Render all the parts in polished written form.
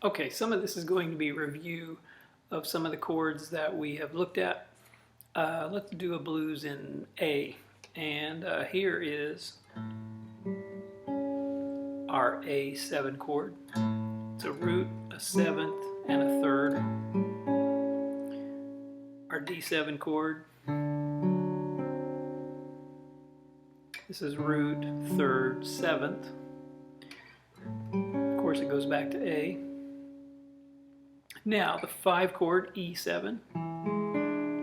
Okay, some of this is going to be review of some of the chords that we have looked at. Let's do a blues in A. And here is our A7 chord. It's a root, a seventh, and a third. Our D7 chord. This is root, third, seventh. Of course, it goes back to A. Now, the 5 chord, E7,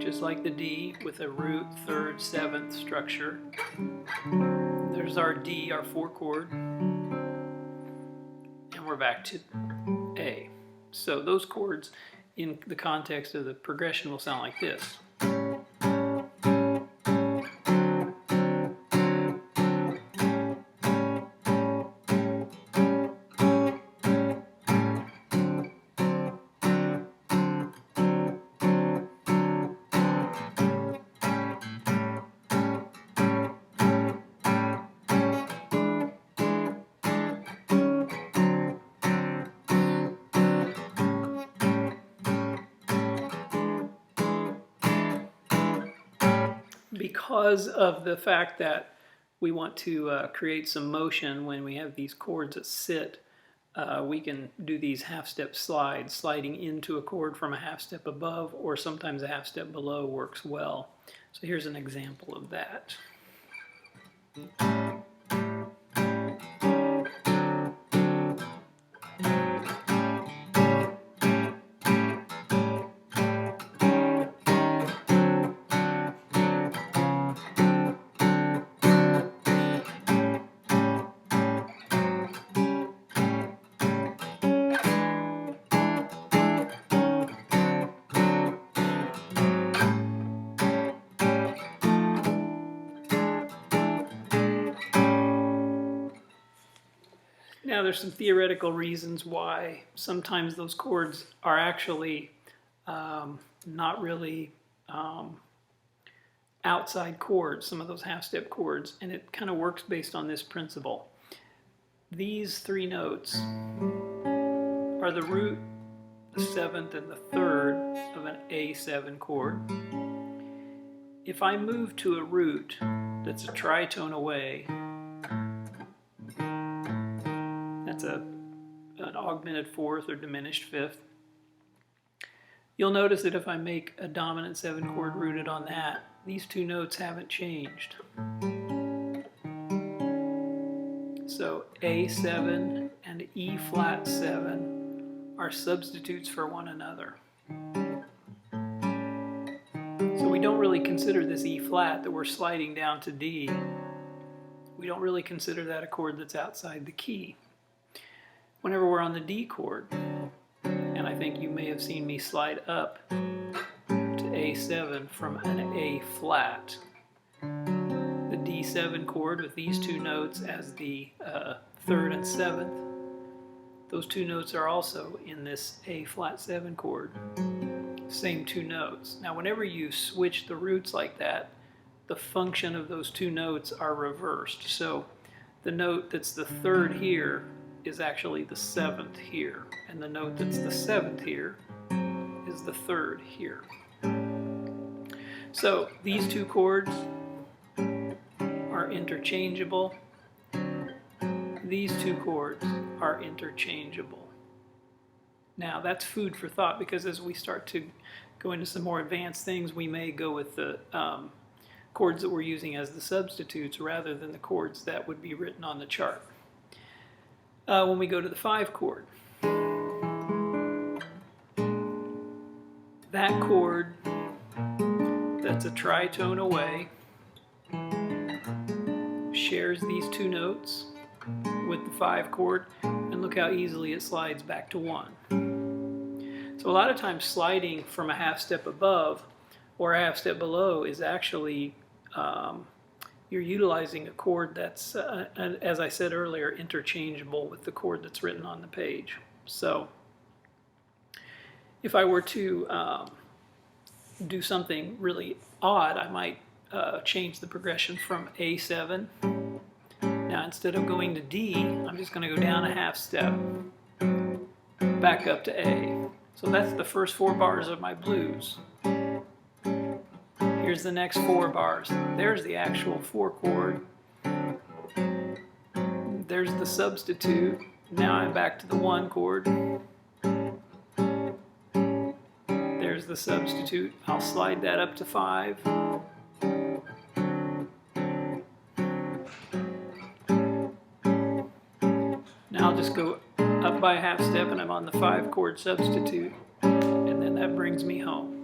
just like the D with a root, third, seventh structure. There's our D, our 4 chord, and we're back to A. So those chords in the context of the progression will sound like this. Because of the fact that we want to create some motion when we have these chords that sit, we can do these half-step slides. Sliding into a chord from a half step above, or sometimes a half step below, works well. So here's an example of that. Now there's some theoretical reasons why sometimes those chords are actually not really outside chords, some of those half-step chords, and it kind of works based on this principle. These 3 notes are the root, the seventh, and the third of an A7 chord. If I move to a root that's a tritone away, that's an augmented fourth or diminished fifth. You'll notice that if I make a dominant 7 chord rooted on that, these 2 notes haven't changed. So A7 and E flat 7 are substitutes for one another. So we don't really consider this E flat that we're sliding down to D. We don't really consider that a chord that's outside the key. Whenever we're on the D chord, and I think you may have seen me slide up to A7 from an A flat. The D7 chord with these 2 notes as the third and seventh, those 2 notes are also in this A flat 7 chord. Same 2 notes. Now whenever you switch the roots like that, the function of those 2 notes are reversed. So the note that's the third here is actually the 7th here, and the note that's the 7th here is the 3rd here. So these 2 chords are interchangeable. These 2 chords are interchangeable. Now that's food for thought, because as we start to go into some more advanced things, we may go with the chords that we're using as the substitutes rather than the chords that would be written on the chart. When we go to the 5 chord, that chord that's a tritone away shares these 2 notes with the 5 chord, and look how easily it slides back to 1. So a lot of times sliding from a half step above or a half step below is actually you're utilizing a chord that's, as I said earlier, interchangeable with the chord that's written on the page. So if I were to do something really odd, I might change the progression from A7. Now instead of going to D, I'm just going to go down a half step to back up to A. So that's the first 4 bars of my blues. Here's the next 4 bars. There's the actual 4 chord. There's the substitute. Now I'm back to the 1 chord. There's the substitute. I'll slide that up to 5. Now I'll just go up by a half step and I'm on the 5 chord substitute, and then that brings me home.